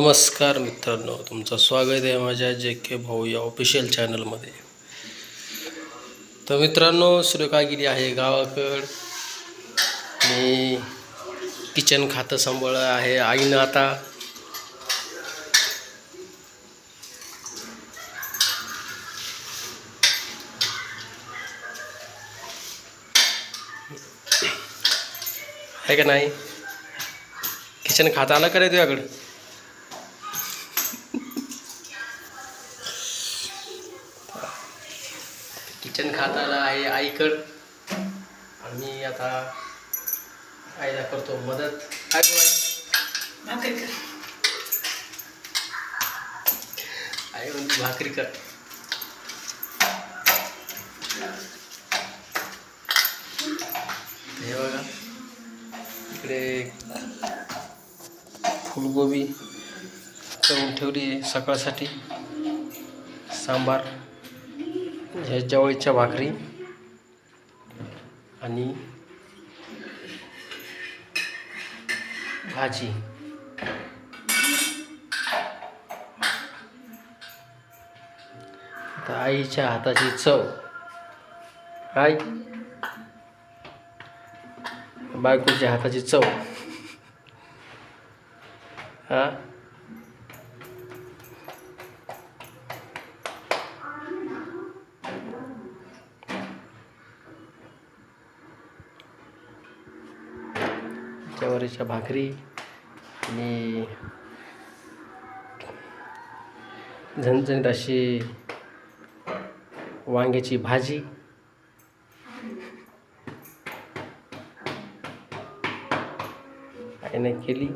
नमस्कार मित्रांनो, तुमचं स्वागत आहे माझ्या JK भाऊ या ऑफिशियल चॅनलमध्ये. तर मित्रांनो, सुरेखा गेली आहे गावाकडं. मी किचन खातं सांभाळलं आहे. आईनं आता आहे का नाही, किचन खातं आलं का रे तुझ्याकडं? किचन खाताला आहे आईकडं. आणि आता आईला करतो मदत. काय भाकरी कर. आई म्हणते भाकरी कर. हे बघा, इकडे फुलगोबी करून ठेवली आहे सकाळसाठी. सांबार, ह्या जवळच्या भाकरी आणि भाजी. आता आईच्या हाताची चव. आई बायकोच्या हाताची चव. हा, ज्वारीच्या भाकरी आणि झणझणीत अशी वांग्याची भाजी. आईने केली.